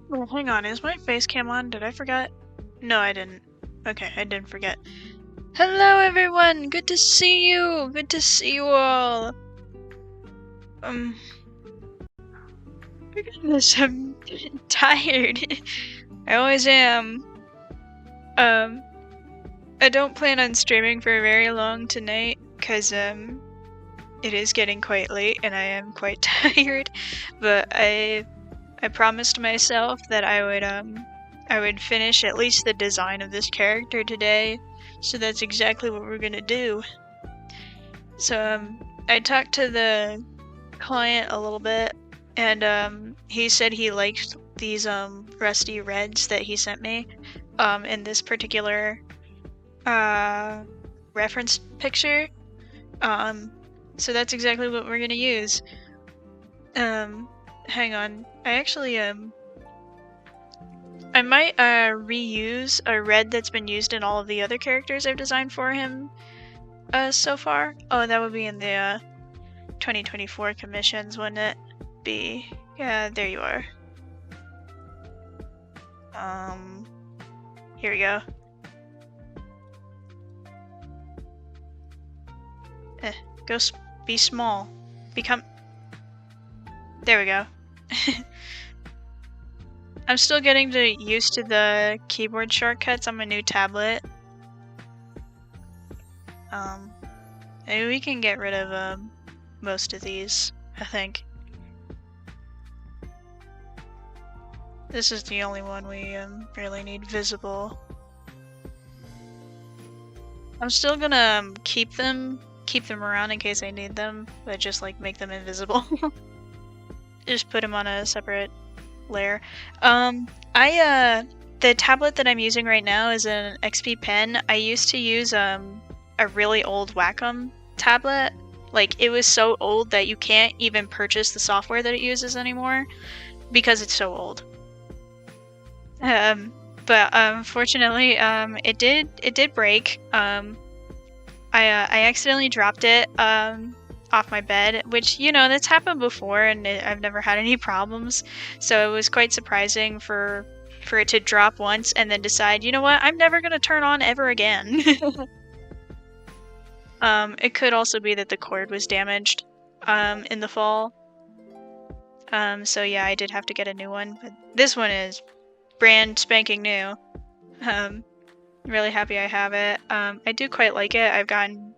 Well, hang on, is my face cam on? Did I forget? No, I didn't. Okay, I didn't forget. Hello everyone! Good to see you! Good to see you all! Goodness, I'm tired. I always am. I don't plan on streaming for very long tonight, cause, it is getting quite late and I am quite tired, but I promised myself that I would finish at least the design of this character today, so that's exactly what we're gonna do. So, I talked to the client a little bit, and, he said he liked these, rusty reds that he sent me, in this particular, reference picture. So that's exactly what we're gonna use. Hang on. I actually, I might, reuse a red that's been used in all of the other characters I've designed for him, so far. Oh, that would be in the, 2024 commissions, wouldn't it be? Yeah, there you are. Here we go. Go be small. Become... There we go. I'm still getting used to the keyboard shortcuts on my new tablet. Maybe we can get rid of most of these, I think. This is the only one we really need visible. I'm still gonna keep them around in case I need them, but just like make them invisible. Just put them on a separate layer. The tablet that I'm using right now is an XP Pen. I used to use a really old Wacom tablet. Like, it was so old that you can't even purchase the software that it uses anymore because it's so old. But unfortunately, it did break. I accidentally dropped it off my bed, which, you know, that's happened before, and I've never had any problems. So it was quite surprising for it to drop once and then decide, you know what, I'm never gonna turn on ever again. It could also be that the cord was damaged in the fall. So yeah, I did have to get a new one, but this one is brand spanking new. Really happy I have it. I do quite like it. I've gotten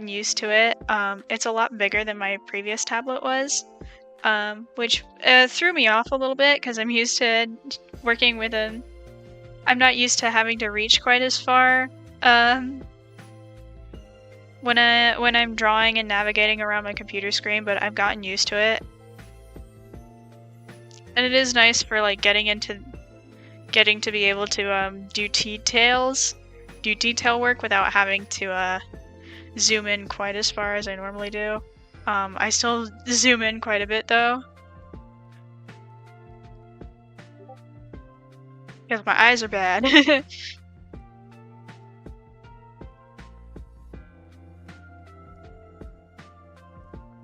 used to it. It's a lot bigger than my previous tablet was, which threw me off a little bit because I'm used to working with I'm not used to having to reach quite as far when I'm drawing and navigating around my computer screen, but I've gotten used to it. And it is nice for like getting to be able to do detail work without having to zoom in quite as far as I normally do. I still zoom in quite a bit though, because my eyes are bad.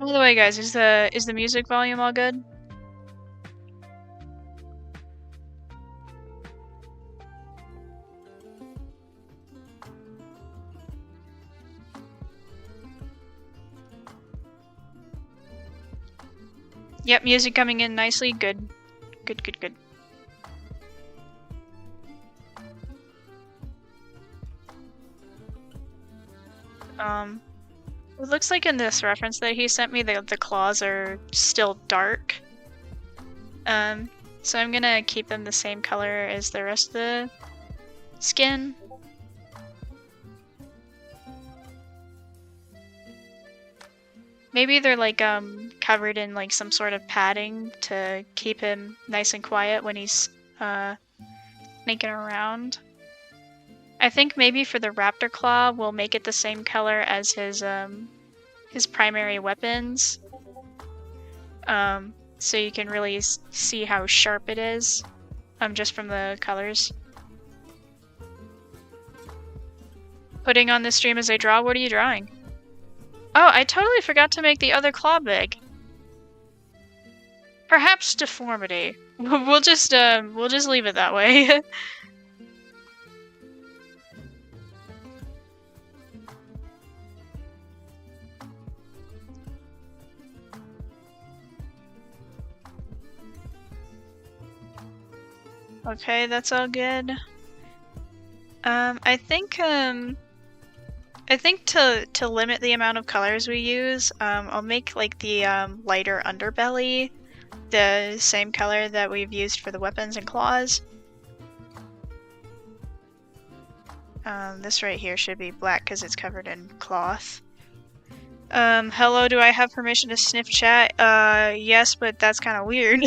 By the way, guys, is the music volume all good? Yep, music coming in nicely. Good. Good. It looks like in this reference that he sent me, the claws are still dark. So I'm gonna keep them the same color as the rest of the skin. Maybe they're like covered in like some sort of padding to keep him nice and quiet when he's sneaking around. I think maybe for the raptor claw we'll make it the same color as his primary weapons. So you can really see how sharp it is just from the colors. Putting on the stream as I draw, what are you drawing? Oh, I totally forgot to make the other claw big. Perhaps deformity. We'll just leave it that way. Okay, that's all good. I think to limit the amount of colors we use, I'll make like the lighter underbelly the same color that we've used for the weapons and claws. This right here should be black because it's covered in cloth. Hello, do I have permission to sniff chat? Yes, but that's kind of weird.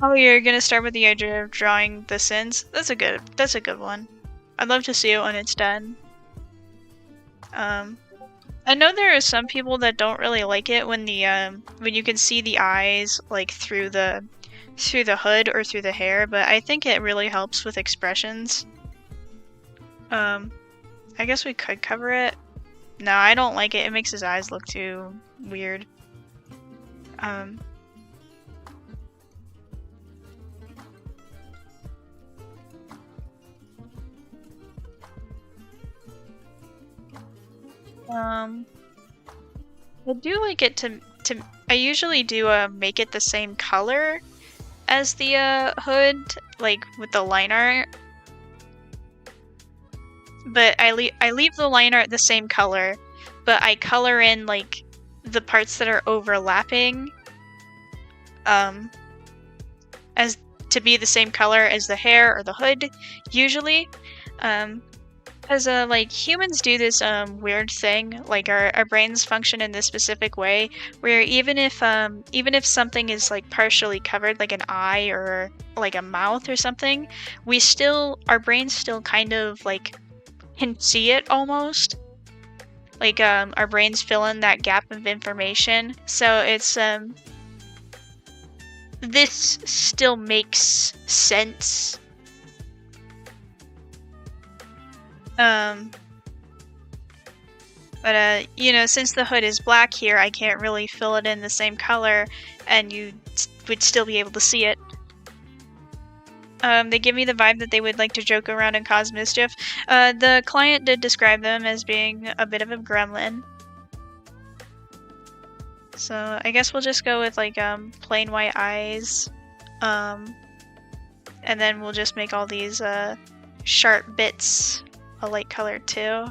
Oh, you're gonna start with the idea of drawing the sins? That's a good one. I'd love to see it when it's done. I know there are some people that don't really like it when the when you can see the eyes like through the hood or through the hair, but I think it really helps with expressions. I guess we could cover it. No, I don't like it. It makes his eyes look too weird. I do like it to I usually do make it the same color as the hood, like with the line art. But I leave the line art the same color, but I color in like the parts that are overlapping as to be the same color as the hair or the hood usually. As like humans do this weird thing, like our brains function in this specific way where even if something is like partially covered, like an eye or like a mouth or something, our brains still kind of like can see it almost. Like our brains fill in that gap of information. So it's this still makes sense. But you know, since the hood is black here, I can't really fill it in the same color, and you would still be able to see it. They give me the vibe that they would like to joke around and cause mischief. The client did describe them as being a bit of a gremlin. So I guess we'll just go with like plain white eyes. And then we'll just make all these sharp bits a light color too.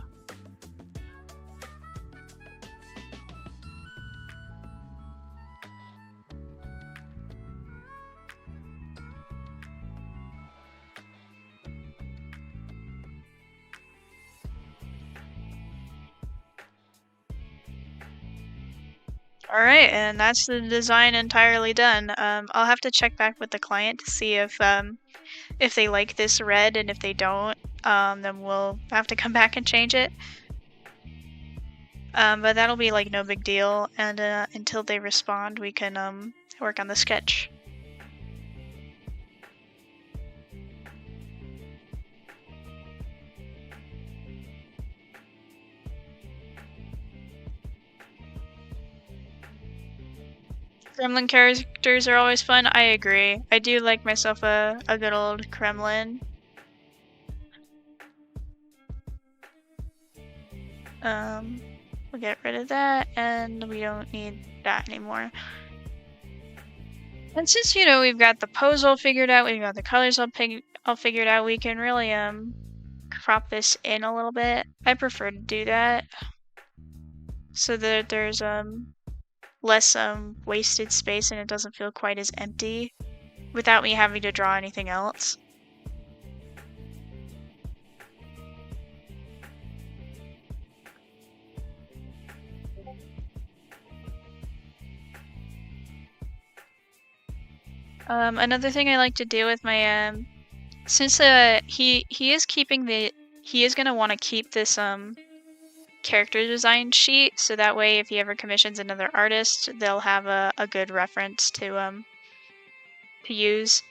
Alright, and that's the design entirely done. I'll have to check back with the client to see if they like this red, and if they don't, then we'll have to come back and change it. But that'll be like no big deal, and until they respond, we can work on the sketch. Kremlin characters are always fun. I agree. I do like myself a good old Kremlin. We'll get rid of that, and we don't need that anymore. And since, you know, we've got the pose all figured out, we've got the colors all figured out, we can really crop this in a little bit. I prefer to do that so that there's less wasted space and it doesn't feel quite as empty without me having to draw anything else. Another thing I like to do with my since he is gonna want to keep this character design sheet, so that way if he ever commissions another artist, they'll have a good reference to use.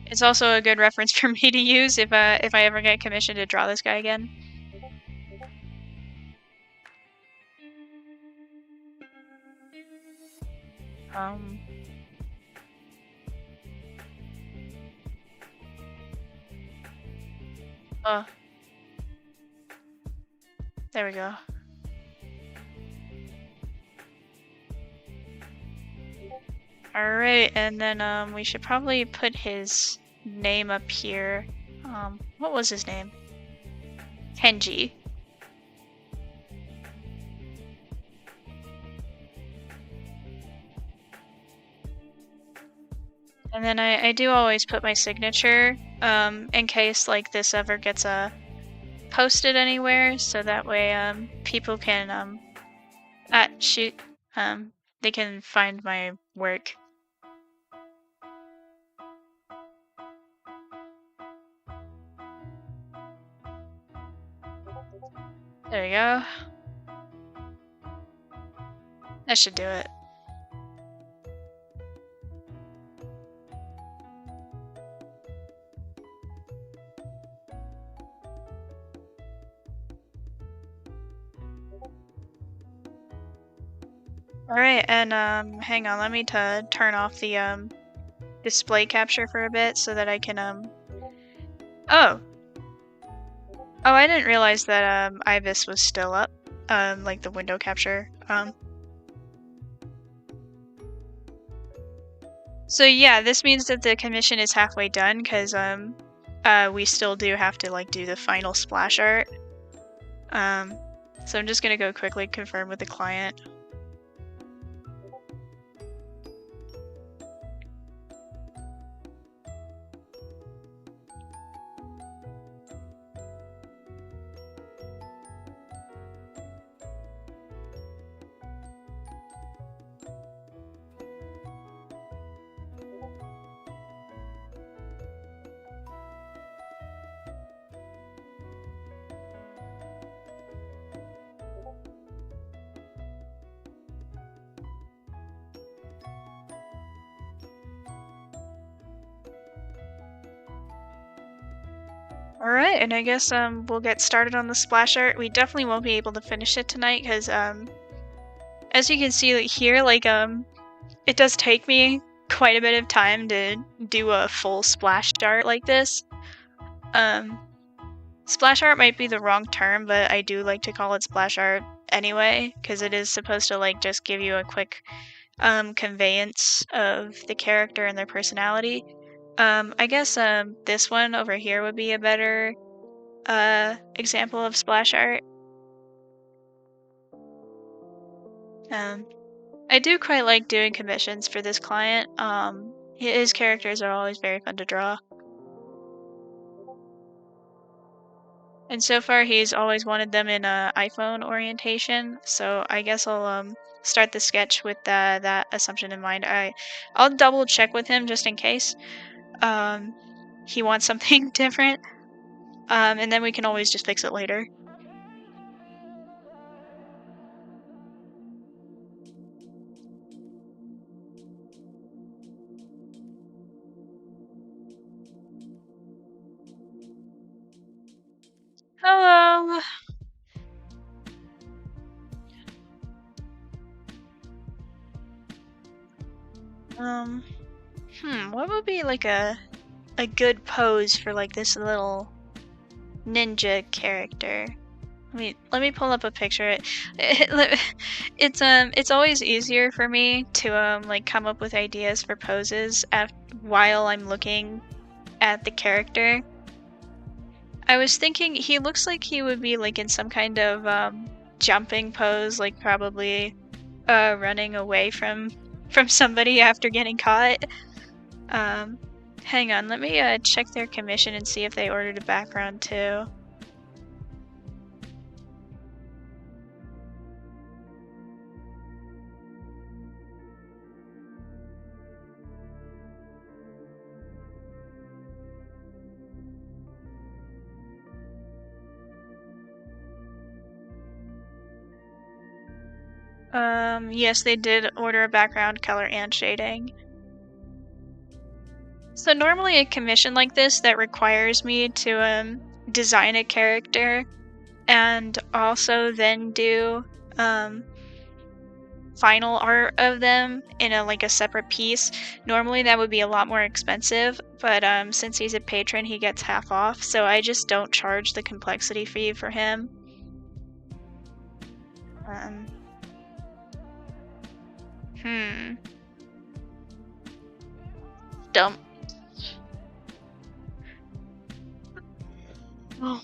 It's also a good reference for me to use if I ever get commissioned to draw this guy again. Um. Oh, there we go. Alright, and then we should probably put his name up here. What was his name? Kenji. And then I do always put my signature, in case like this ever gets posted anywhere, so that way people can shoot, they can find my work. There we go. That should do it. Alright, and hang on, let me turn off the display capture for a bit so that I can oh! Oh, I didn't realize that Ibis was still up. Like the window capture. So yeah, this means that the commission is halfway done because we still do have to like do the final splash art. So I'm just gonna go quickly confirm with the client. Alright, and I guess we'll get started on the splash art. We definitely won't be able to finish it tonight because as you can see here, like it does take me quite a bit of time to do a full splash art like this. Splash art might be the wrong term, but I do like to call it splash art anyway, because it is supposed to like just give you a quick conveyance of the character and their personality. I guess this one over here would be a better example of splash art. I do quite like doing commissions for this client. His characters are always very fun to draw. And so far he's always wanted them in a iPhone orientation, so I guess I'll start the sketch with that assumption in mind. I'll double check with him just in case he wants something different, and then we can always just fix it later. Hello. What would be like a good pose for like this little ninja character? Let me pull up a picture. It's always easier for me to like come up with ideas for poses while I'm looking at the character. I was thinking he looks like he would be like in some kind of jumping pose, like probably running away from somebody after getting caught. Hang on, let me check their commission and see if they ordered a background too. Yes, they did order a background color and shading. So normally a commission like this that requires me to design a character and also then do final art of them in a separate piece. Normally that would be a lot more expensive, but since he's a patron, he gets half off, so I just don't charge the complexity fee for him. Dump. Oh.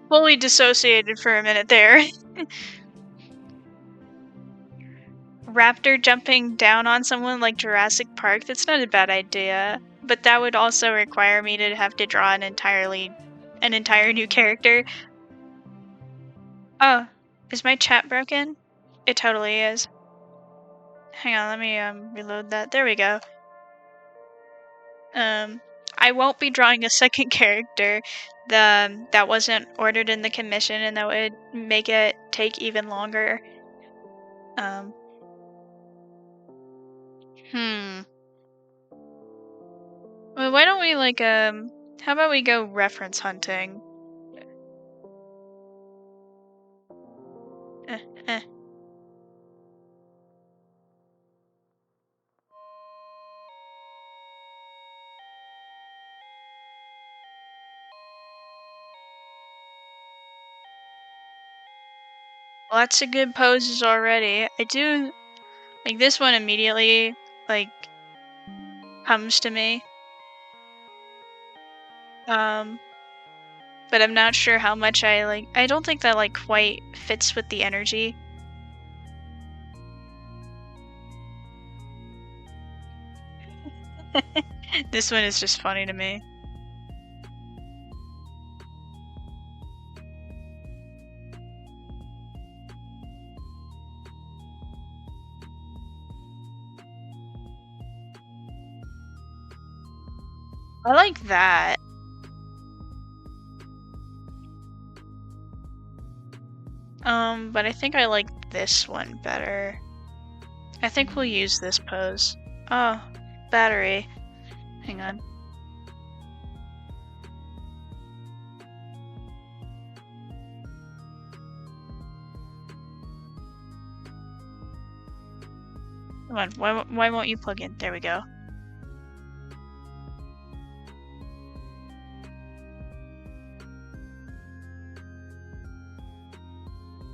Fully dissociated for a minute there. Raptor jumping down on someone like Jurassic Park, that's not a bad idea. But that would also require me to have to draw an entire new character. Oh, is my chat broken? It totally is. Hang on, let me reload that. There we go. I won't be drawing a second character. That wasn't ordered in the commission, and that would make it take even longer. Well, why don't we how about we go reference hunting? Lots of good poses already. I do, like, this one immediately, comes to me. But I'm not sure how much I don't think that, quite fits with the energy. This one is just funny to me. I like that. But I think I like this one better. I think we'll use this pose. Oh, battery. Hang on. Come on, why won't you plug in? There we go.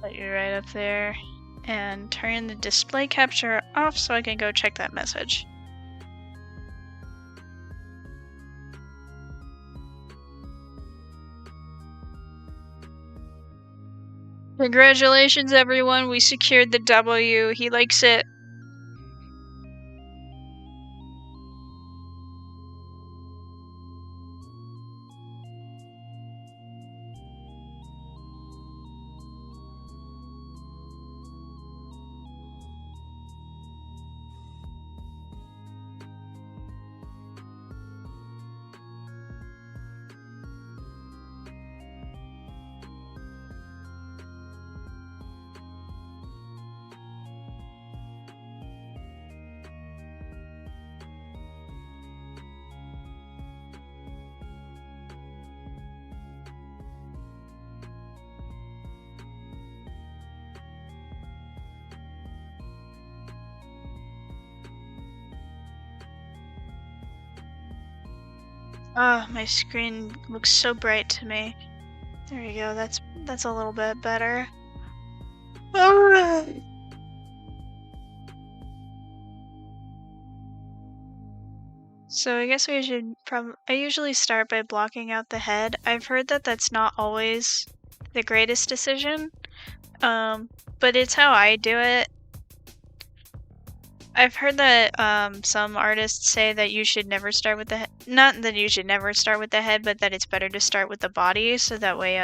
Put you right up there. And turn the display capture off so I can go check that message. Congratulations, everyone. We secured the W. He likes it. Oh, my screen looks so bright to me. There we go, that's a little bit better. So I guess we should I usually start by blocking out the head. I've heard that that's not always the greatest decision, but it's how I do it. I've heard that some artists say that you should never start with the head. Not that you should never start with the head, but that it's better to start with the body, so that way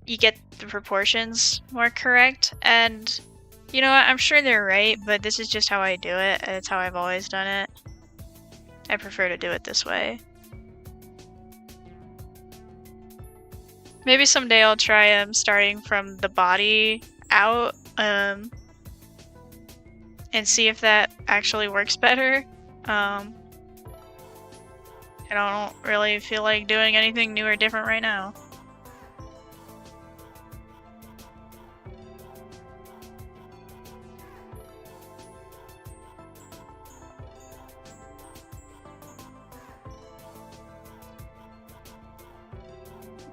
you get the proportions more correct. And you know what? I'm sure they're right, but this is just how I do it. It's how I've always done it. I prefer to do it this way. Maybe someday I'll try starting from the body out and see if that actually works better. I don't really feel like doing anything new or different right now.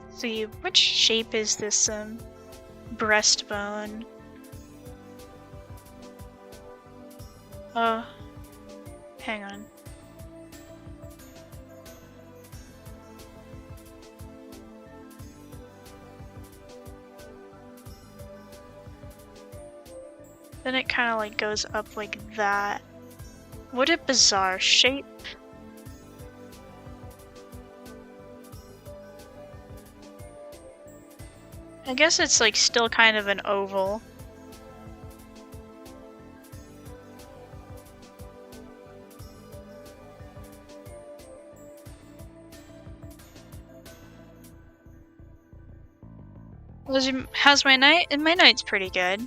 Let's see, which shape is this breastbone? Oh, hang on. Then it kind of like goes up like that. What a bizarre shape. I guess it's like still kind of an oval. How's my night? My night's pretty good.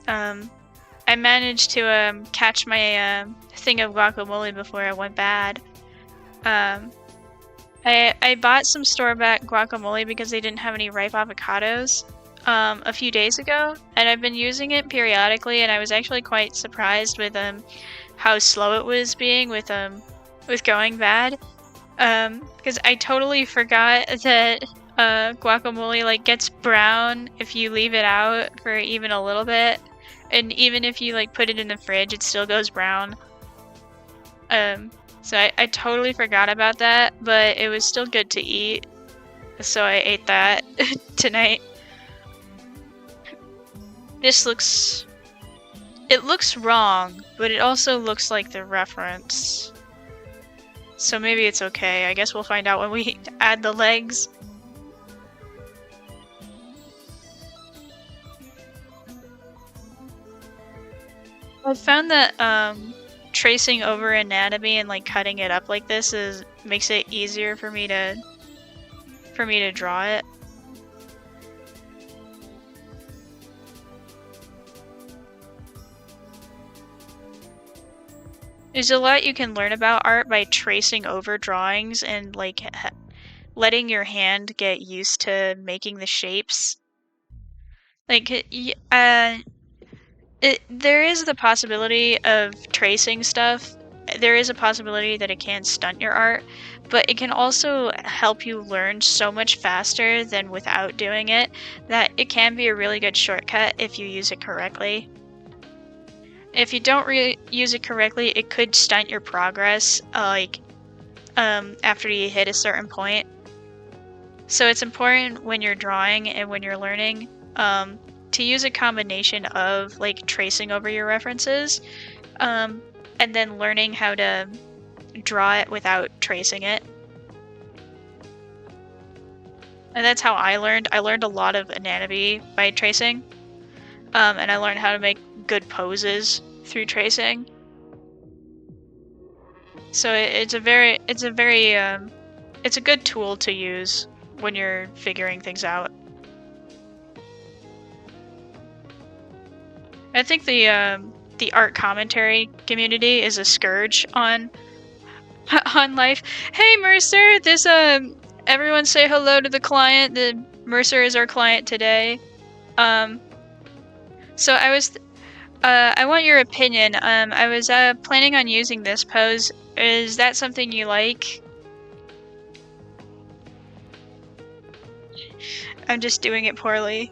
I managed to catch my thing of guacamole before it went bad. I bought some store-bought guacamole because they didn't have any ripe avocados a few days ago, and I've been using it periodically, and I was actually quite surprised with how slow it was being with going bad. Because I totally forgot that guacamole like gets brown if you leave it out for even a little bit, and even if you like put it in the fridge, it still goes brown. So I totally forgot about that, but it was still good to eat, so I ate that tonight. It looks wrong, but it also looks like the reference. So maybe it's okay. I guess we'll find out when we add the legs. I found that tracing over anatomy and like cutting it up like this makes it easier for me to draw it. There's a lot you can learn about art by tracing over drawings and like letting your hand get used to making the shapes. Like there is the possibility of tracing stuff. There is a possibility that it can stunt your art, but it can also help you learn so much faster than without doing it that it can be a really good shortcut if you use it correctly. If you don't use it correctly, it could stunt your progress, after you hit a certain point. So it's important when you're drawing and when you're learning, to use a combination of like tracing over your references, and then learning how to draw it without tracing it. And that's how I learned. I learned a lot of anatomy by tracing, and I learned how to make good poses through tracing. So it's a good tool to use when you're figuring things out. I think the art commentary community is a scourge on life. Hey Mercer, this everyone say hello to the client. The Mercer is our client today. So I want your opinion. I was planning on using this pose. Is that something you like? I'm just doing it poorly.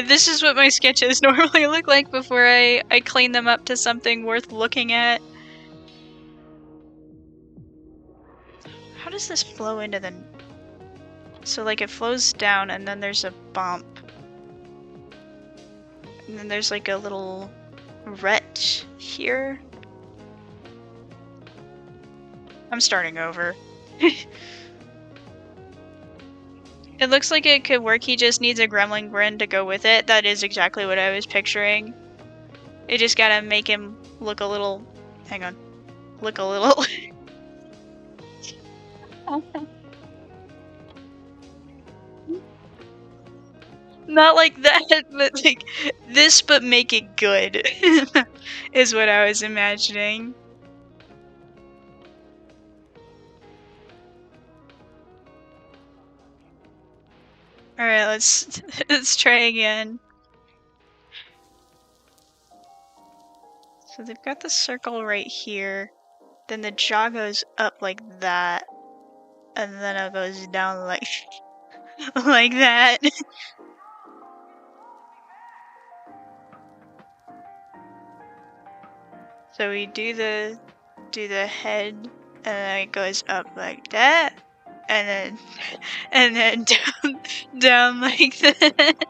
This is what my sketches normally look like before I clean them up to something worth looking at. How does this flow into the... So like it flows down and then there's a bump. And then there's like a little ret here. I'm starting over. It looks like it could work. He just needs a gremlin grin to go with it. That is exactly what I was picturing. You just gotta make him look a little... Hang on. Look a little... Not like that, but like this, but make it good. Is what I was imagining. Alright, let's try again. So they've got the circle right here. Then the jaw goes up like that. And then it goes down like like that. So we do the head, and then it goes up like that, and then down like that.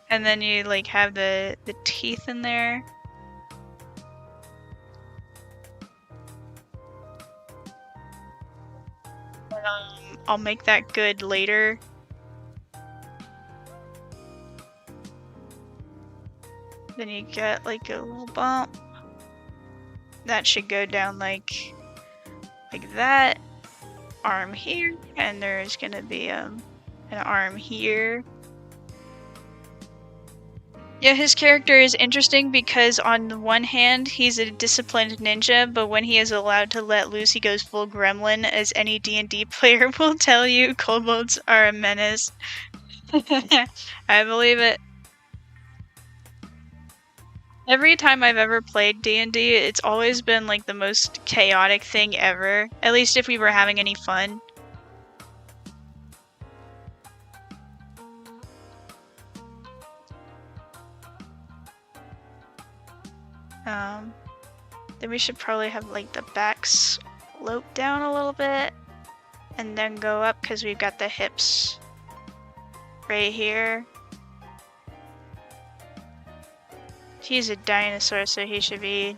And then you like have the teeth in there. I'll make that good later. Then you get like a little bump. That should go down like that. Arm here, and there's gonna be an arm here. Yeah, his character is interesting because on the one hand, he's a disciplined ninja, but when he is allowed to let loose, he goes full gremlin, as any D&D player will tell you. Kobolds are a menace. I believe it. Every time I've ever played D&D, it's always been like the most chaotic thing ever. At least if we were having any fun. Then we should probably have like the back slope down a little bit and then go up because we've got the hips right here. He's a dinosaur, so he should be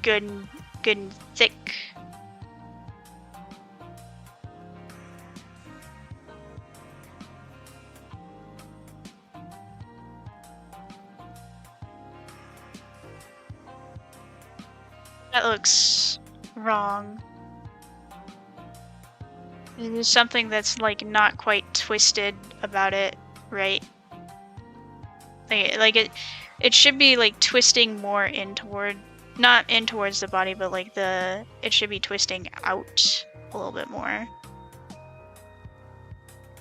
good and thick. That looks wrong. There's something that's like not quite twisted about it, right? Like it should be like twisting more in toward, not in towards the body, but like it should be twisting out a little bit more.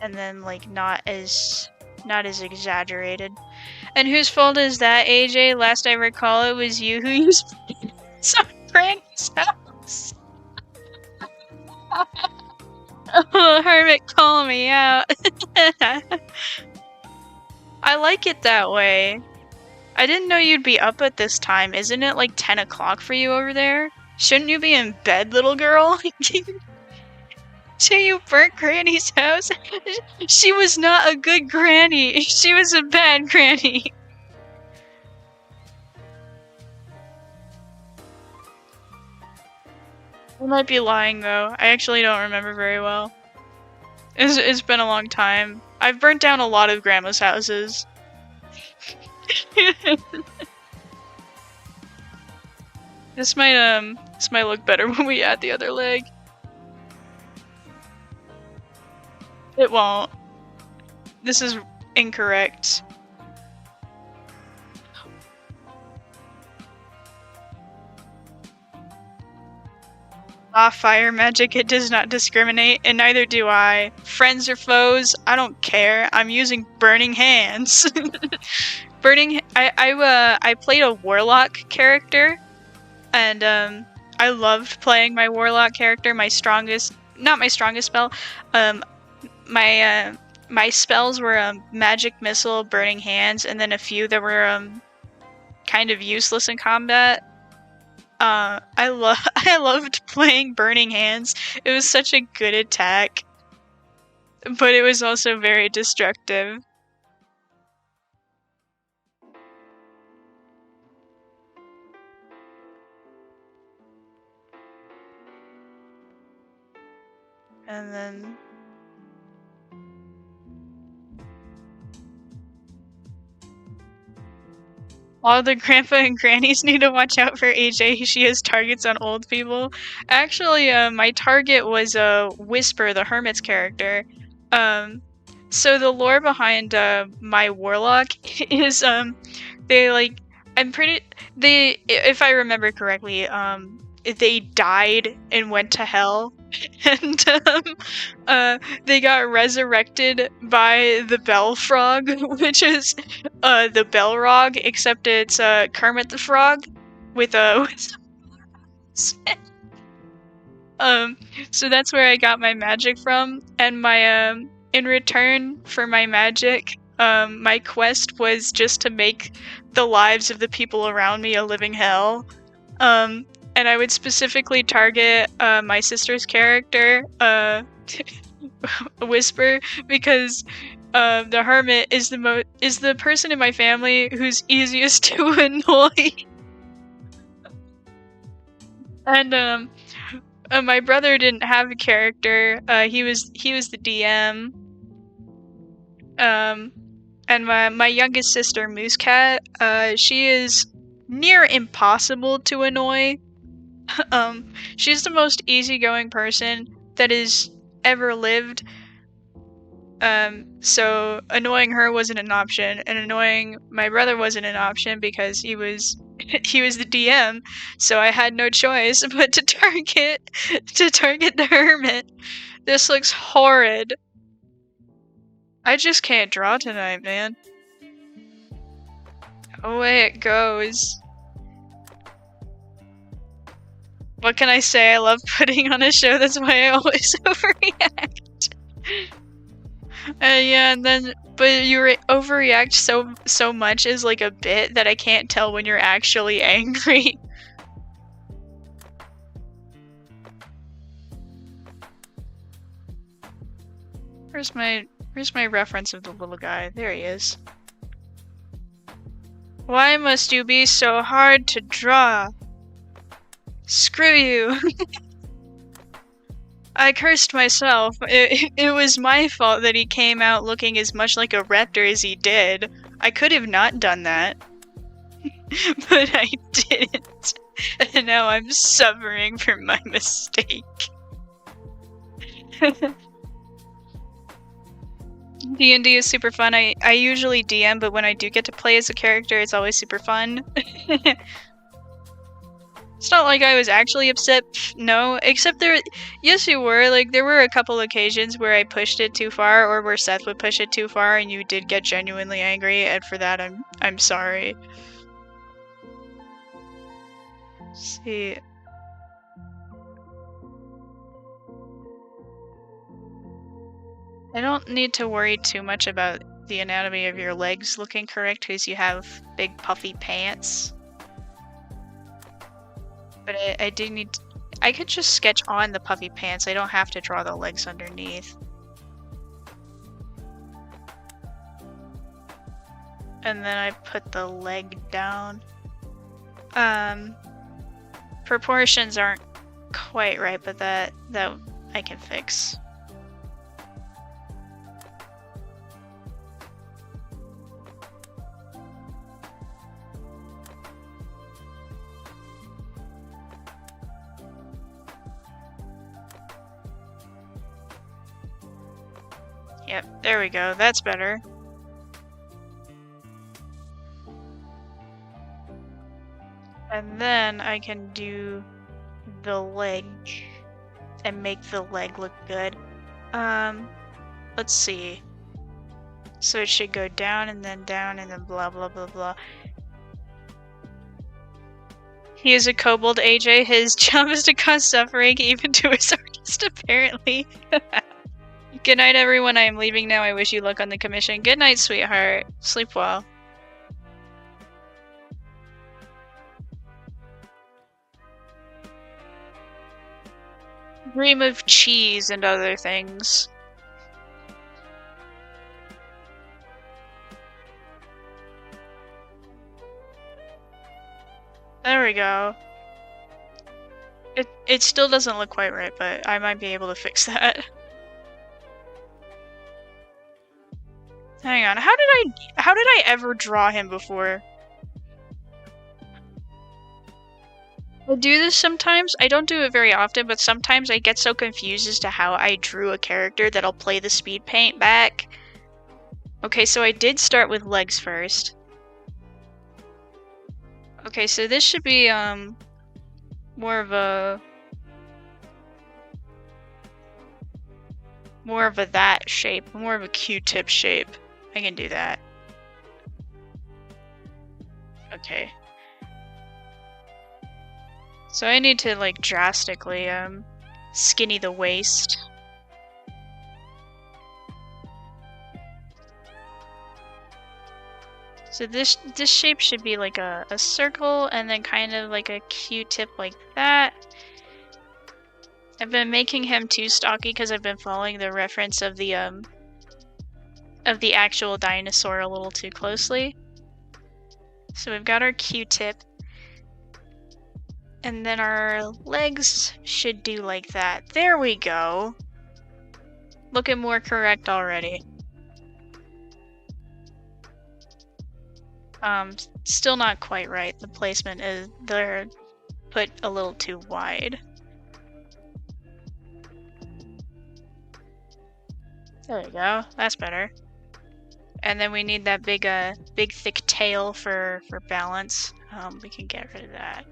And then like not as exaggerated. And whose fault is that, AJ? Last I recall, it was you who used some Granny's house. Oh, Hermit, call me out. I like it that way. I didn't know you'd be up at this time. Isn't it like 10 o'clock for you over there? Shouldn't you be in bed, little girl? So you burnt Granny's house? She was not a good granny. She was a bad granny. I might be lying though. I actually don't remember very well. It's been a long time. I've burnt down a lot of grandma's houses. This might look better when we add the other leg. It won't. This is incorrect. Ah, fire magic, it does not discriminate, and neither do I. Friends or foes, I don't care. I'm using burning hands. I played a warlock character, and I loved playing my warlock character. Not my strongest spell. My my spells were magic missile, burning hands, and then a few that were kind of useless in combat. I loved playing burning hands. It was such a good attack, but it was also very destructive. And then all the grandpa and grannies need to watch out for AJ. She has targets on old people. Actually, my target was Whisper, the Hermit's character. So the lore behind my warlock is if I remember correctly, they died and went to hell, and they got resurrected by the Bell Frog, which is the Bellrog, except it's Kermit the Frog with a so that's where I got my magic from, and my in return for my magic, my quest was just to make the lives of the people around me a living hell. And I would specifically target my sister's character, Whisper, because the Hermit is the person in my family who's easiest to annoy. And my brother didn't have a character. He was the DM. And my youngest sister, Moosecat, she is near impossible to annoy. She's the most easygoing person that has ever lived. So annoying her wasn't an option, and annoying my brother wasn't an option because he was the DM, so I had no choice but to target the Hermit. This looks horrid. I just can't draw tonight, man. Away it goes. What can I say? I love putting on a show, that's why I always overreact. Yeah, and then, but you overreact so much as like a bit that I can't tell when you're actually angry. Where's my reference of the little guy? There he is. Why must you be so hard to draw? Screw you. I cursed myself. It was my fault that he came out looking as much like a raptor as he did. I could have not done that. But I didn't. And now I'm suffering for my mistake. D&D is super fun. I usually DM, but when I do get to play as a character, it's always super fun. It's not like I was actually upset, no, except yes you were, like there were a couple occasions where I pushed it too far, or where Seth would push it too far and you did get genuinely angry, and for that I'm sorry. Let's see. I don't need to worry too much about the anatomy of your legs looking correct because you have big puffy pants. But I do need I could just sketch on the puffy pants. I don't have to draw the legs underneath. And then I put the leg down. Proportions aren't quite right, but that I can fix. Yep, there we go. That's better. And then I can do the leg and make the leg look good. Let's see. So it should go down and then blah blah blah blah. He is a kobold, AJ. His job is to cause suffering even to his artist, apparently. Good night, everyone. I am leaving now. I wish you luck on the commission. Good night, sweetheart. Sleep well. Dream of cheese and other things. There we go. It still doesn't look quite right, but I might be able to fix that. Hang on, how did I ever draw him before? I do this sometimes. I don't do it very often, but sometimes I get so confused as to how I drew a character that I'll play the speed paint back. Okay, so I did start with legs first. Okay, so this should be more of a that shape, more of a Q-tip shape. I can do that. Okay. So I need to like drastically skinny the waist. So this shape should be like a circle and then kind of like a Q-tip like that. I've been making him too stocky because I've been following the reference of the actual dinosaur a little too closely. So we've got our Q-tip. And then our legs should do like that. There we go. Looking more correct already. Still not quite right. The placement is, they're put a little too wide. There we go. That's better. And then we need that big thick tail for balance. We can get rid of that.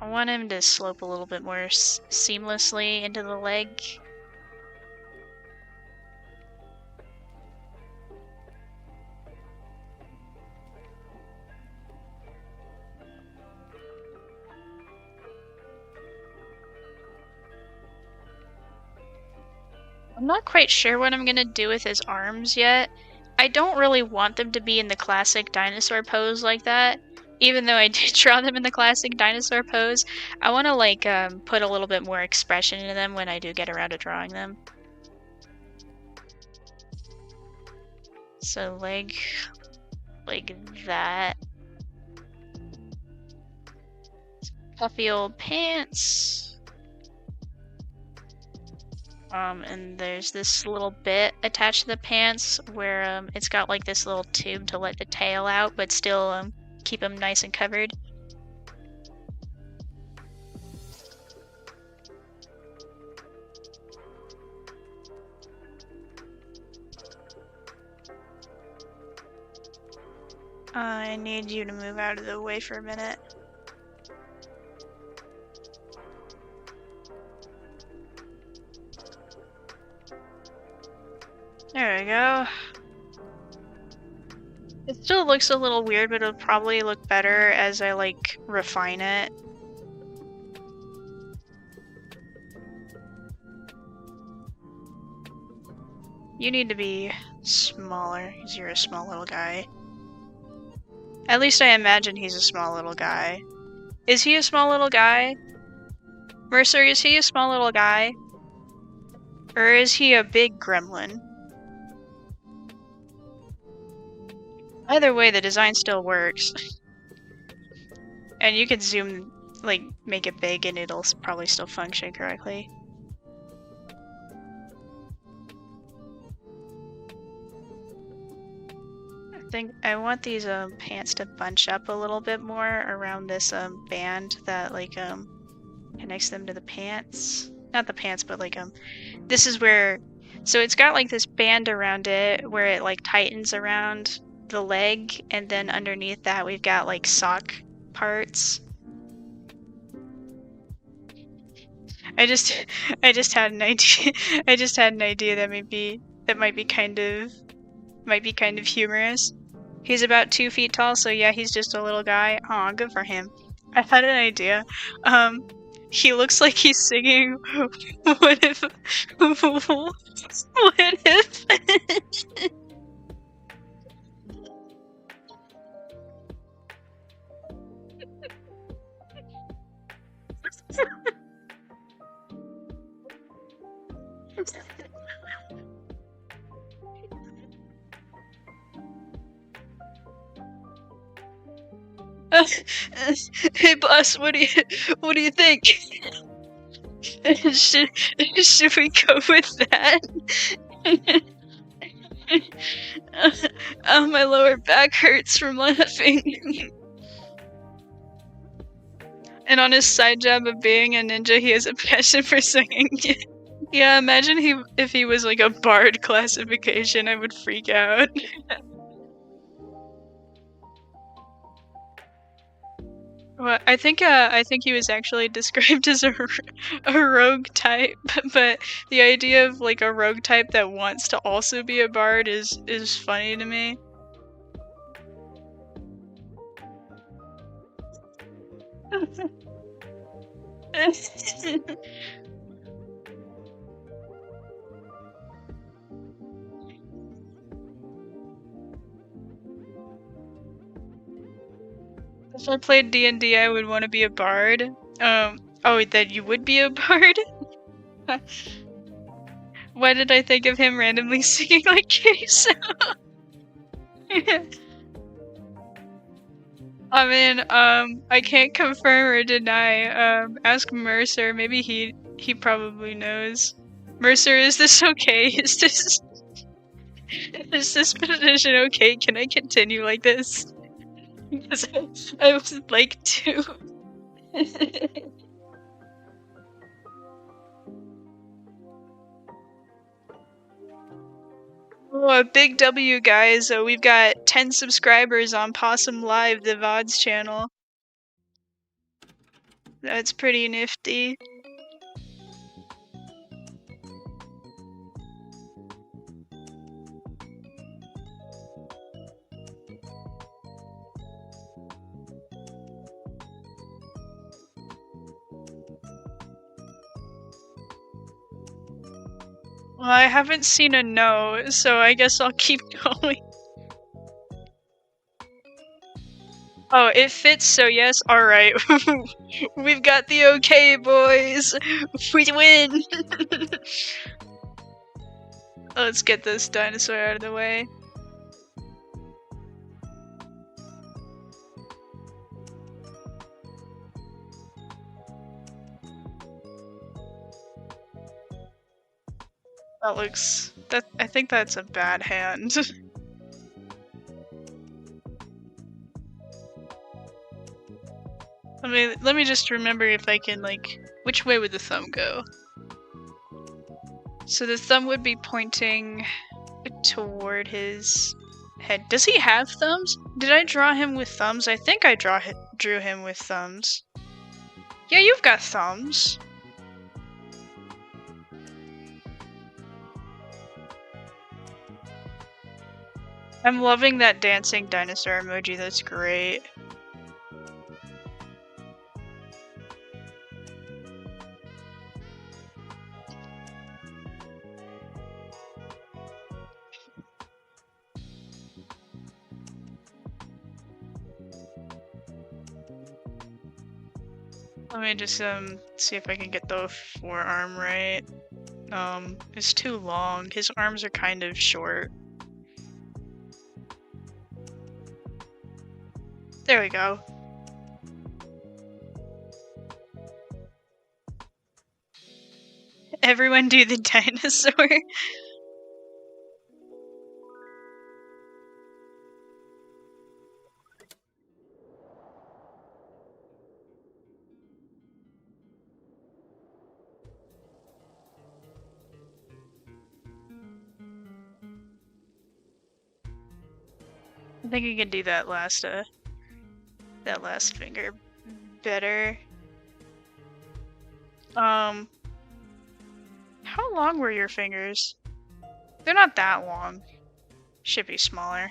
I want him to slope a little bit more seamlessly into the leg. I'm not quite sure what I'm gonna do with his arms yet. I don't really want them to be in the classic dinosaur pose like that. Even though I did draw them in the classic dinosaur pose, I want to like put a little bit more expression into them when I do get around to drawing them. So leg like that. Puffy old pants. And there's this little bit attached to the pants where it's got like this little tube to let the tail out, but still keep them nice and covered. I need you to move out of the way for a minute. There we go. It still looks a little weird, but it'll probably look better as I like refine it. You need to be smaller, because you're a small little guy. At least I imagine he's a small little guy. Is he a small little guy? Mercer, is he a small little guy? Or is he a big gremlin? Either way, the design still works. And you can zoom, like, make it big and it'll probably still function correctly. I want these pants to bunch up a little bit more around this band that like connects them to the pants. Not the pants, but like this is where, so it's got like this band around it where it like tightens around the leg, and then underneath that we've got like sock parts. I just had an idea. I just had an idea that might be kind of humorous. He's about 2 feet tall, so yeah, he's just a little guy. Aw, good for him. I had an idea. He looks like he's singing. What if? What if? Hey boss, what do you think? should we go with that? My lower back hurts from laughing. And on his side job of being a ninja, he has a passion for singing. Yeah, imagine if he was like a bard classification, I would freak out. Well, I think he was actually described as a rogue type, but the idea of like a rogue type that wants to also be a bard is funny to me. If I played D&D, I would want to be a bard. Oh, that you would be a bard? Why did I think of him randomly singing like Case? I mean, I can't confirm or deny. Ask Mercer. Maybe he probably knows. Mercer, is this okay? Is this position okay? Can I continue like this? Because I would like to. Oh, a big W, guys. We've got 10 subscribers on Possum Live, the VODs channel. That's pretty nifty. Well, I haven't seen a no, so I guess I'll keep going. Oh, it fits, so yes, alright. We've got the okay, boys! We win! Let's get this dinosaur out of the way. That looks... I think that's a bad hand. Let me just remember if I can, like... Which way would the thumb go? So the thumb would be pointing toward his head. Does he have thumbs? Did I draw him with thumbs? I think I drew him with thumbs. Yeah, you've got thumbs. I'm loving that dancing dinosaur emoji, that's great. Let me just see if I can get the forearm right. It's too long. His arms are kind of short. There we go. Everyone do the dinosaur. I think I can do that last finger better. How long were your fingers? They're not that long. Should be smaller.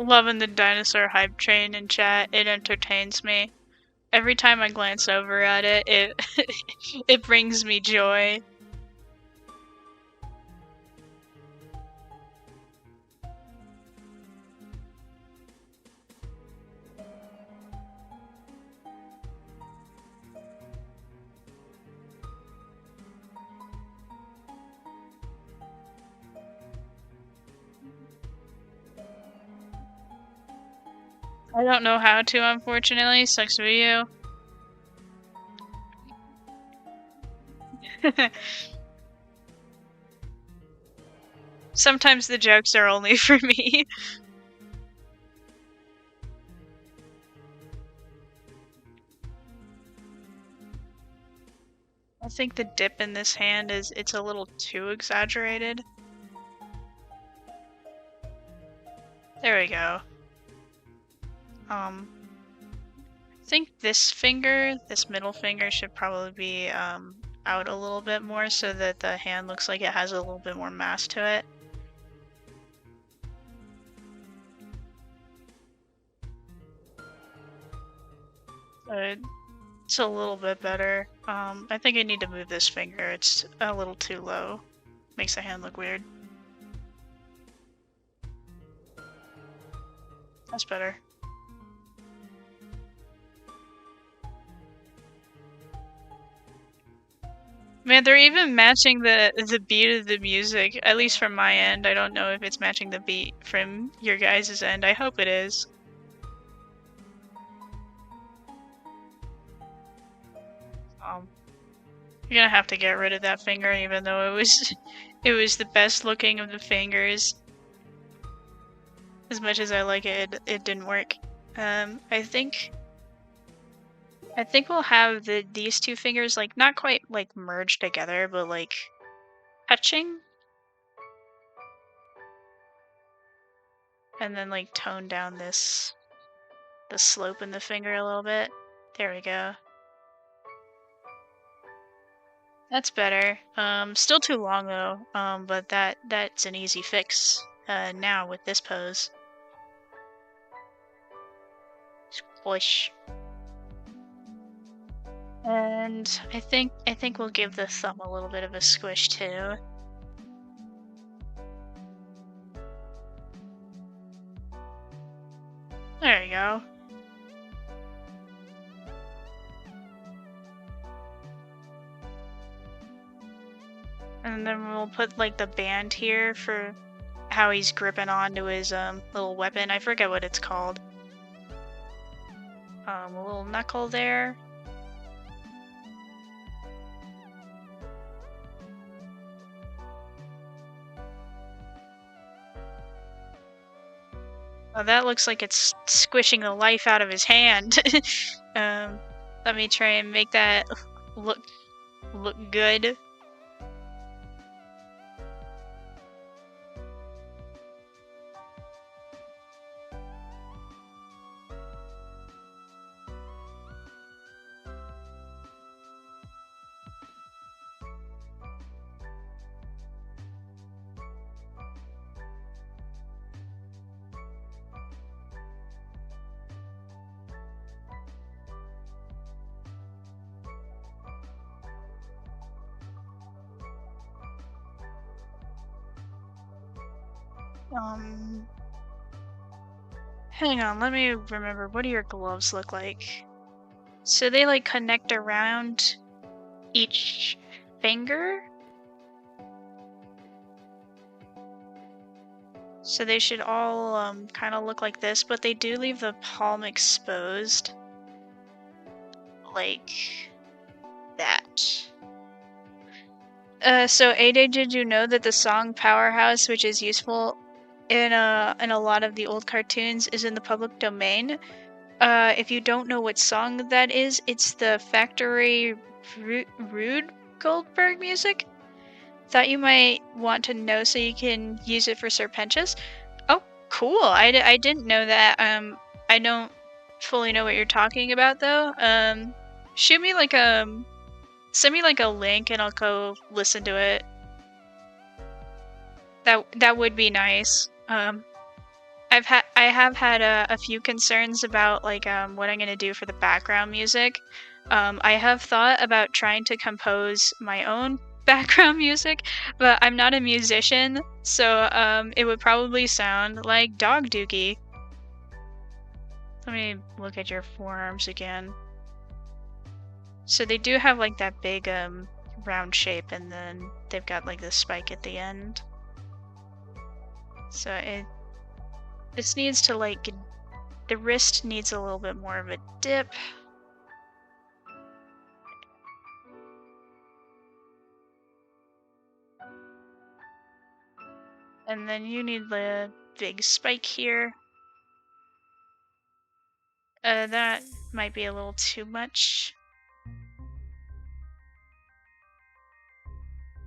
loving the dinosaur hype train in chat. It entertains me. Every time I glance over at it, it brings me joy. I don't know how to, unfortunately. Sucks for you. Sometimes the jokes are only for me. I think the dip in this hand it's a little too exaggerated. There we go. I think this middle finger should probably be out a little bit more so that the hand looks like it has a little bit more mass to it. But it's a little bit better. I think I need to move this finger. It's a little too low. Makes the hand look weird. That's better. Man, they're even matching the beat of the music, at least from my end. I don't know if it's matching the beat from your guys' end. I hope it is. You're gonna have to get rid of that finger, even though it was the best looking of the fingers. As much as I like it, it didn't work. I think we'll have these two fingers like not quite like merged together, but like touching, and then like tone down the slope in the finger a little bit. There we go. That's better. Still too long though. But that's an easy fix. Now with this pose. Squish. And I think we'll give the thumb a little bit of a squish too. There you go. And then we'll put like the band here for how he's gripping onto his little weapon. I forget what it's called. A little knuckle there. Oh, that looks like it's squishing the life out of his hand. Let me try and make that look good. Hang on, let me remember. What do your gloves look like? So they like connect around each finger? So they should all kind of look like this, but they do leave the palm exposed. Like that. So Ada, did you know that the song Powerhouse, which is useful in a lot of the old cartoons, is in the public domain? If you don't know what song that is, it's the Factory Rude Goldberg music. Thought you might want to know so you can use it for Serpentious. Oh, cool. I didn't know that. I don't fully know what you're talking about though. Shoot me like send me like a link and I'll go listen to it. That would be nice. I have had a few concerns about like what I'm gonna do for the background music. I have thought about trying to compose my own background music, but I'm not a musician, so it would probably sound like dog doogie. Let me look at your forearms again. So they do have like that big round shape, and then they've got like this spike at the end. So this needs to like the wrist needs a little bit more of a dip. And then you need the big spike here. That might be a little too much.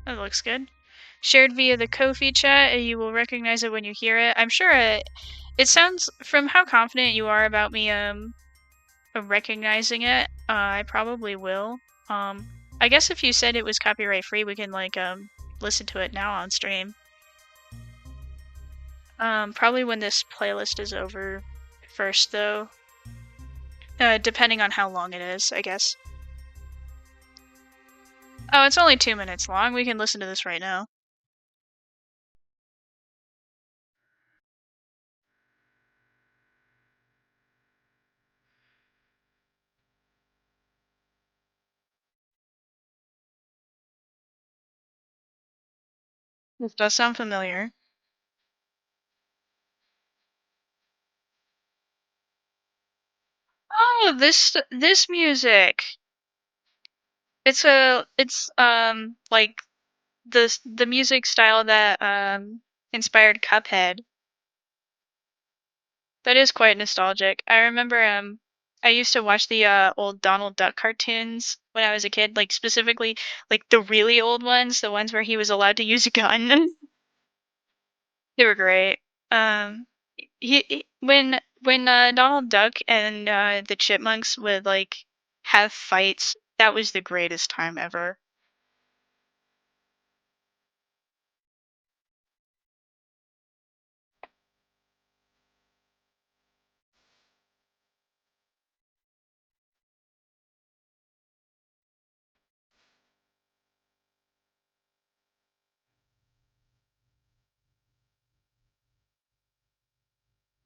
That looks good. Shared via the Ko-fi chat, you will recognize it when you hear it. I'm sure it sounds, from how confident you are about me recognizing it, I probably will. I guess if you said it was copyright free, we can like listen to it now on stream. Probably when this playlist is over first though. Depending on how long it is, I guess. Oh, it's only 2 minutes long. We can listen to this right now. This does sound familiar. Oh, this music. It's like the music style that inspired Cuphead. That is quite nostalgic. I remember I used to watch the old Donald Duck cartoons when I was a kid, like specifically like the really old ones, the ones where he was allowed to use a gun. They were great. Um when Donald Duck and the Chipmunks would like have fights, that was the greatest time ever.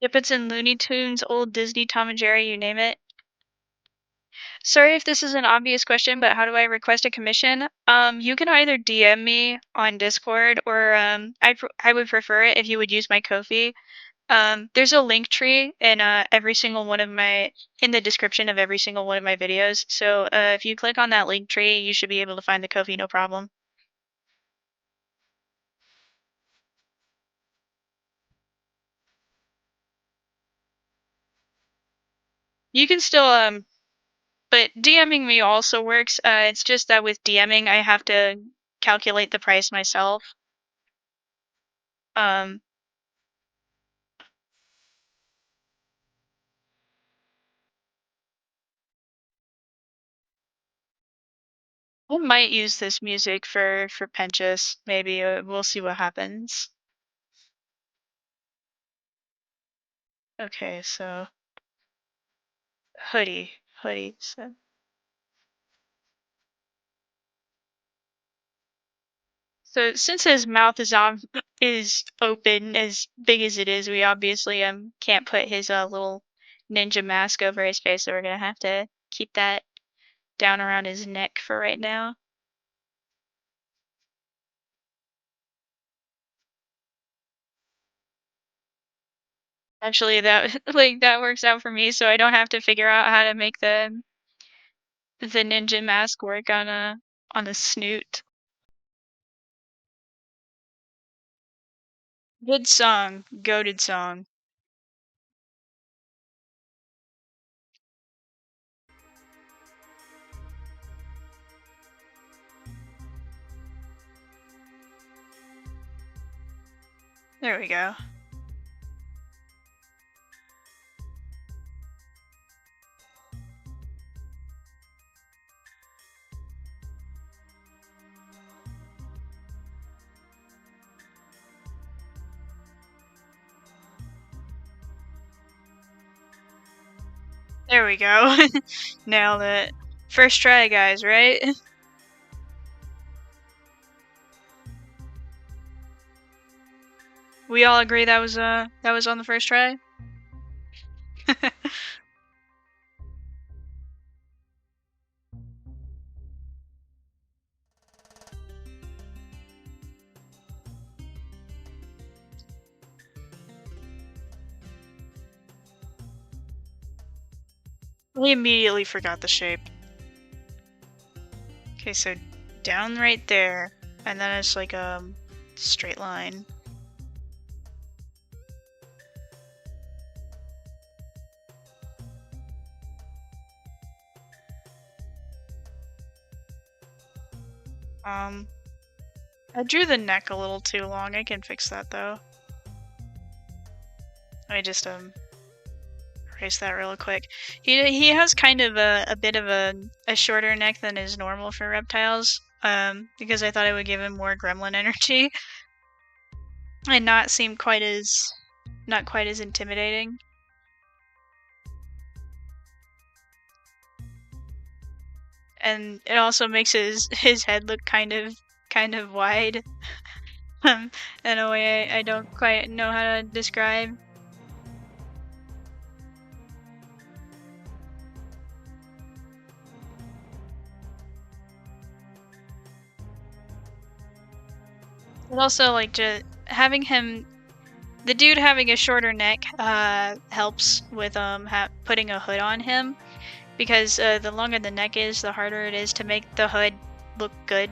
If it's in Looney Tunes, old Disney, Tom and Jerry, you name it. Sorry if this is an obvious question, but how do I request a commission? You can either DM me on Discord, or I would prefer it if you would use my Ko-fi. There's a link tree in every single one of my in the description of every single one of my videos. So if you click on that link tree, you should be able to find the Ko-fi, no problem. You can still but DMing me also works. It's just that with DMing, I have to calculate the price myself. Um, I might use this music for Penchas. Maybe we'll see what happens. Okay, so hoodie. So since his mouth is open as big as it is, we obviously can't put his little ninja mask over his face, so we're gonna have to keep that down around his neck for right now. Actually, that like that works out for me, so I don't have to figure out how to make the ninja mask work on a snoot. Good song, goated song. There we go. There we go. Nailed it. First try, guys, right? We all agree that was on the first try? We immediately forgot the shape. Okay, so down right there, and then it's like a straight line. I drew the neck a little too long. I can fix that though. I just erase that real quick. He has kind of a bit of a shorter neck than is normal for reptiles. Because I thought it would give him more gremlin energy and not seem not quite as intimidating. And it also makes his head look kind of wide. In a way I don't quite know how to describe. But also, like, just having the dude having a shorter neck helps with putting a hood on him, because the longer the neck is, the harder it is to make the hood look good.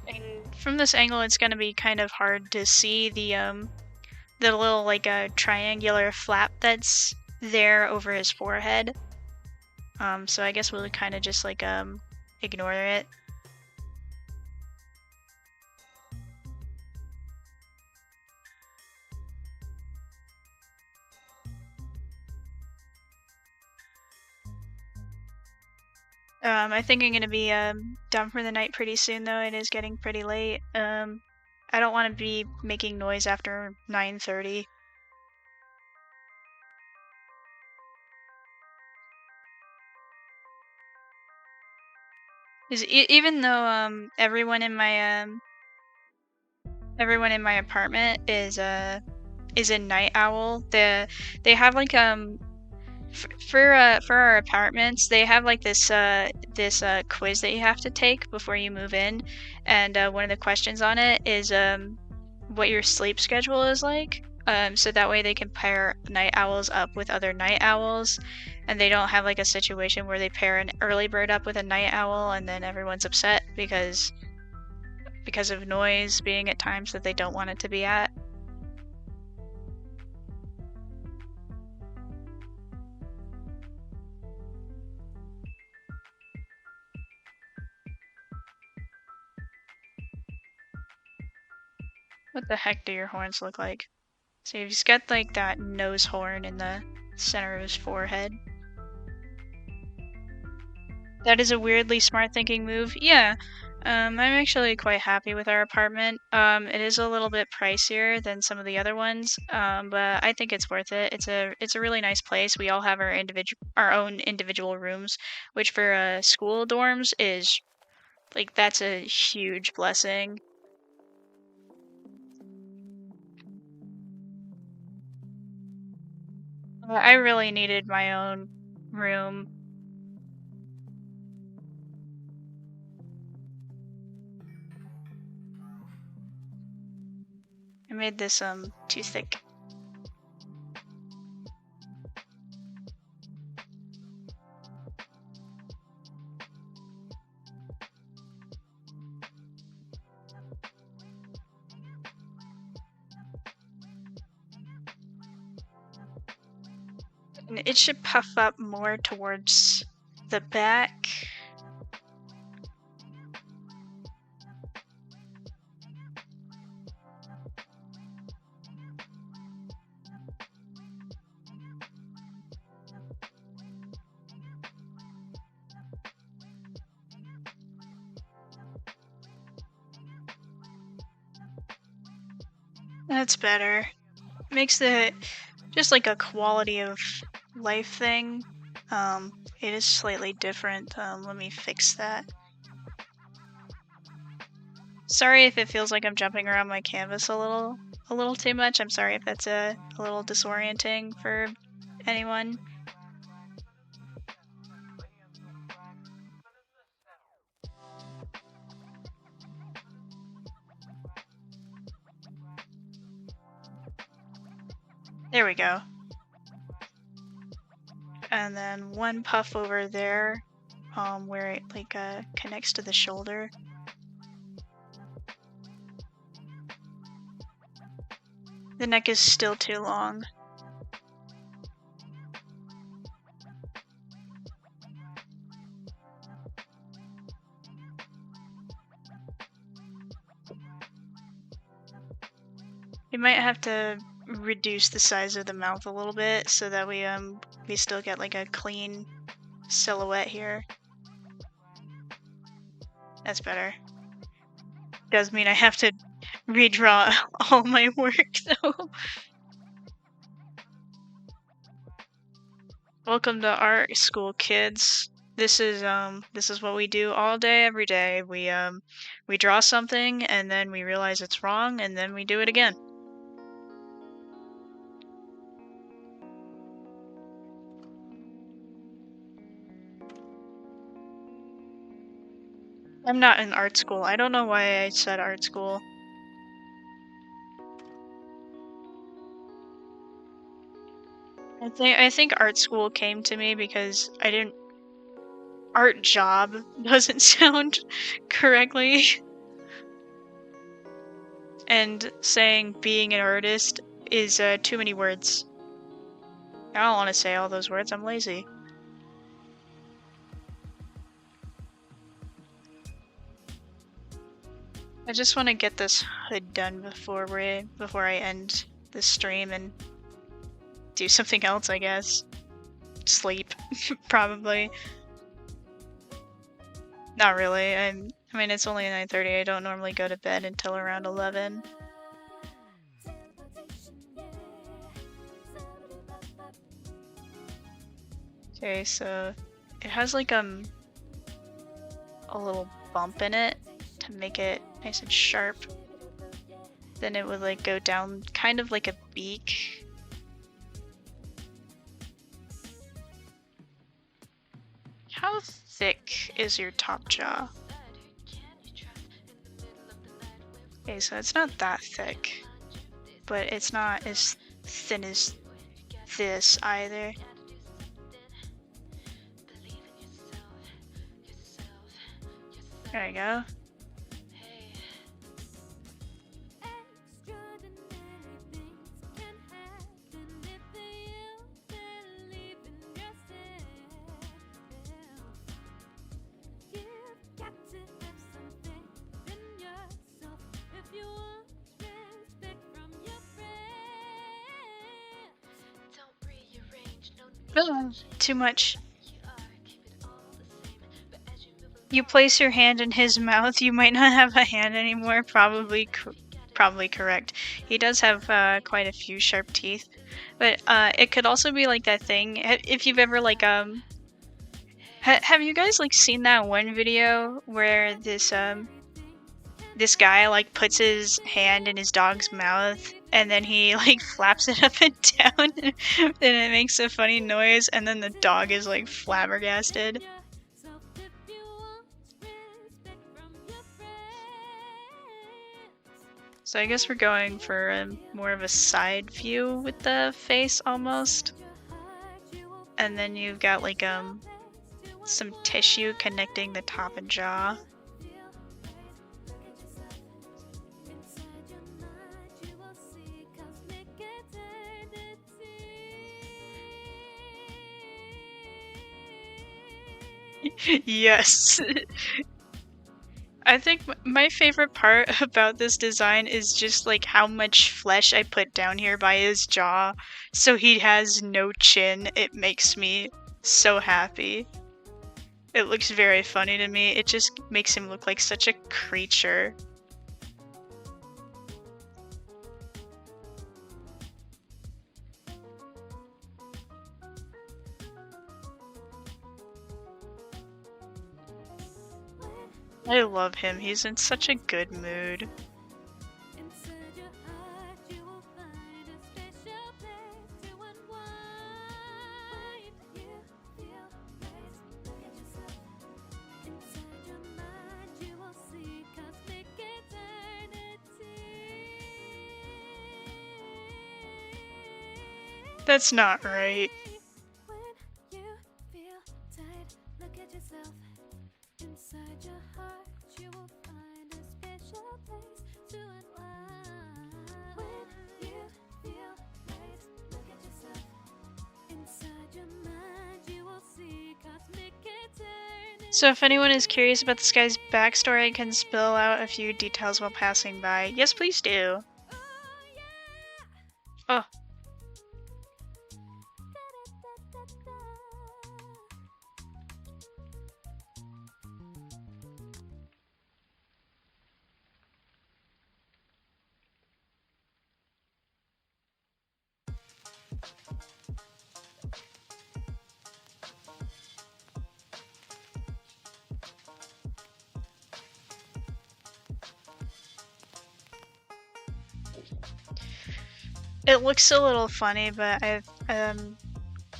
And from this angle, it's gonna be kind of hard to see the little like triangular flap that's there over his forehead. So I guess we'll kind of just like ignore it. I think I'm gonna be done for the night pretty soon, though. It is getting pretty late. I don't want to be making noise after 9:30. Even though everyone in my apartment is a night owl, they have like for our apartments, they have like this quiz that you have to take before you move in, and one of the questions on it is what your sleep schedule is like. So that way they can pair night owls up with other night owls, and they don't have like a situation where they pair an early bird up with a night owl and then everyone's upset because of noise being at times that they don't want it to be at. What the heck do your horns look like? So he's got like that nose horn in the center of his forehead. That is a weirdly smart thinking move. Yeah, I'm actually quite happy with our apartment. It is a little bit pricier than some of the other ones, but I think it's worth it. It's a really nice place. We all have our own individual rooms, which for school dorms is like that's a huge blessing. I really needed my own room. I made this too thick. And it should puff up more towards the back. That's better. Makes the just like a quality of life thing. It is slightly different. Let me fix that. Sorry if it feels like I'm jumping around my canvas a little too much. I'm sorry if that's a little disorienting for anyone. There we go. And then one puff over there, where it like connects to the shoulder. The neck is still too long. You might have to reduce the size of the mouth a little bit so that we still get like a clean silhouette here. That's better. Does mean I have to redraw all my work though. Welcome to art school, kids. This is what we do all day, every day. We draw something and then we realize it's wrong and then we do it again. I'm not in art school. I don't know why I said art school. I think art school came to me because I didn't. Art job doesn't sound correctly. And saying being an artist is too many words. I don't want to say all those words. I'm lazy. I just want to get this hood done before I end the stream and do something else, I guess. Sleep, probably. Not really. I mean, it's only 9:30. I don't normally go to bed until around 11. Okay, so it has like a little bump in it to make it nice and sharp. Then it would like go down kind of like a beak. How thick is your top jaw? Okay, so it's not that thick, but it's not as thin as this either. There you go. Too much. You place your hand in his mouth, you might not have a hand anymore. Probably correct. He does have quite a few sharp teeth, but it could also be like that thing. If you've ever like have you guys like seen that one video where this guy like puts his hand in his dog's mouth and then he like flaps it up and down and it makes a funny noise and then the dog is like flabbergasted? So I guess we're going for more of a side view with the face almost. And then you've got like some tissue connecting the top and jaw. Yes. I think my favorite part about this design is just like how much flesh I put down here by his jaw, so he has no chin. It makes me so happy. It looks very funny to me. It just makes him look like such a creature. I love him. He's in such a good mood. That's not right. So if anyone is curious about this guy's backstory, I can spill out a few details while passing by. Yes, please do. Oh. It looks a little funny, but I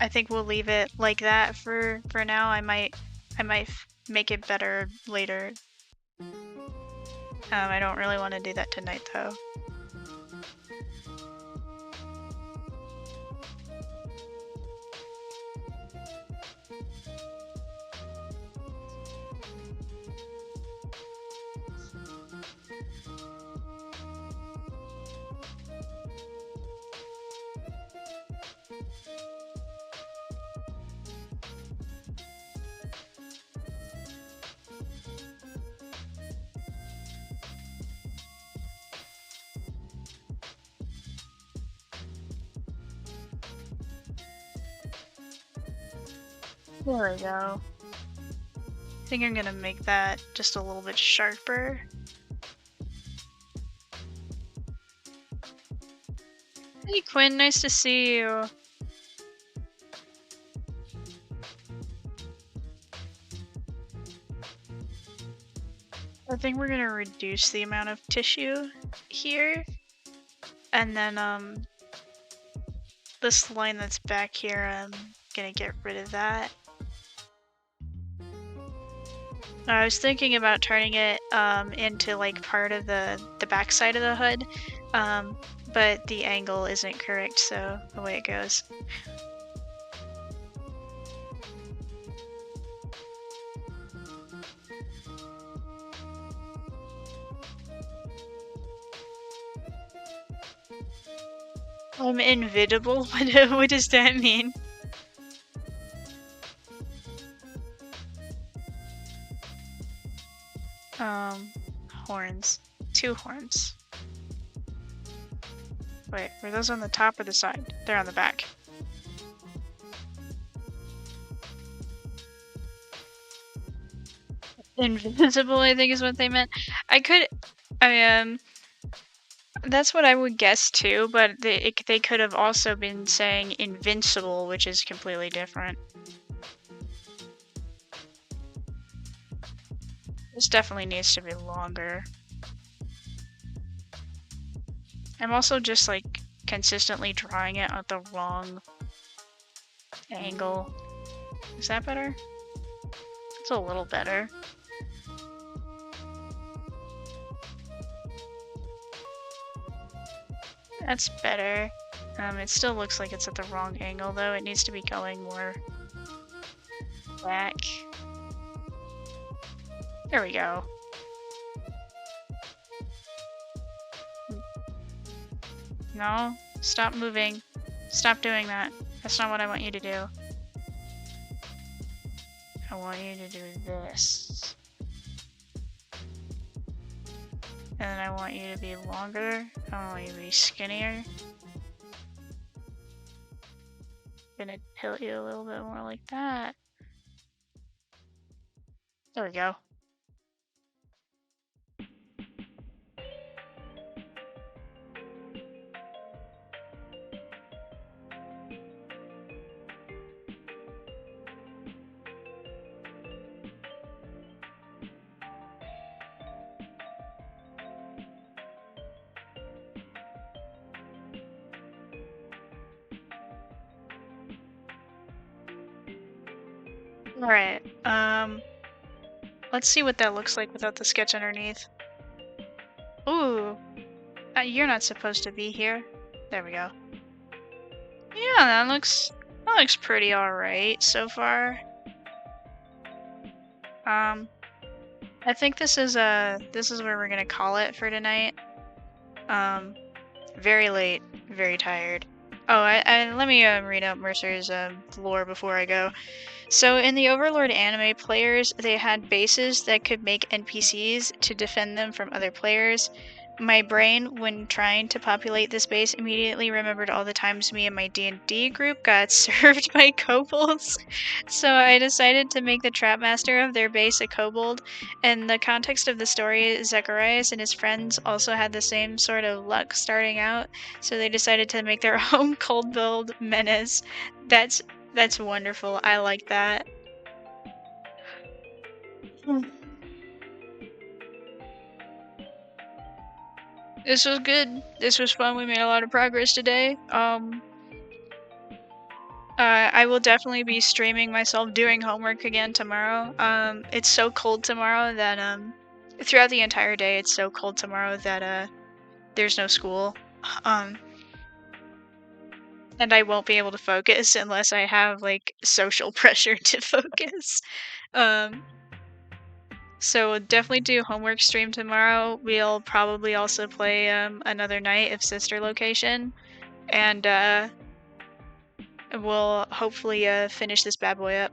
think we'll leave it like that for now. I might make it better later. I don't really want to do that tonight though. There we go. I think I'm gonna make that just a little bit sharper. Hey Quinn, nice to see you. I think we're gonna reduce the amount of tissue here. And then this line that's back here, I'm gonna get rid of that. I was thinking about turning it into like part of the back side of the hood, but the angle isn't correct, so away it goes. I'm invisible? What does that mean? Horns. 2 horns. Wait, were those on the top or the side? They're on the back. Invisible, I think is what they meant. That's what I would guess too, but they could have also been saying invincible, which is completely different. This definitely needs to be longer. I'm also just like consistently drawing it at the wrong angle. Is that better? It's a little better. That's better. It still looks like it's at the wrong angle though. It needs to be going more back. There we go. No, stop moving. Stop doing that. That's not what I want you to do. I want you to do this. And then I want you to be longer. I want you to be skinnier. Gonna tilt you a little bit more like that. There we go. Alright, let's see what that looks like without the sketch underneath. Ooh, you're not supposed to be here. There we go. Yeah, that looks pretty alright so far. I think this is where we're gonna call it for tonight. Very late, very tired. Oh, let me read out Mercer's lore before I go. So in the Overlord anime, players they had bases that could make NPCs to defend them from other players. My brain, when trying to populate this base, immediately remembered all the times me and my D&D group got served by kobolds. So I decided to make the trapmaster of their base a kobold. In the context of the story, Zacharias and his friends also had the same sort of luck starting out, so they decided to make their own kobold menace. That's wonderful. I like that. This was good. This was fun. We made a lot of progress today. I will definitely be streaming myself doing homework again tomorrow. It's so cold tomorrow that throughout the entire day it's so cold tomorrow that there's no school. Um, and I won't be able to focus unless I have like social pressure to focus. Um, So we'll definitely do homework stream tomorrow. We'll probably also play another night of Sister Location, and we'll hopefully finish this bad boy up.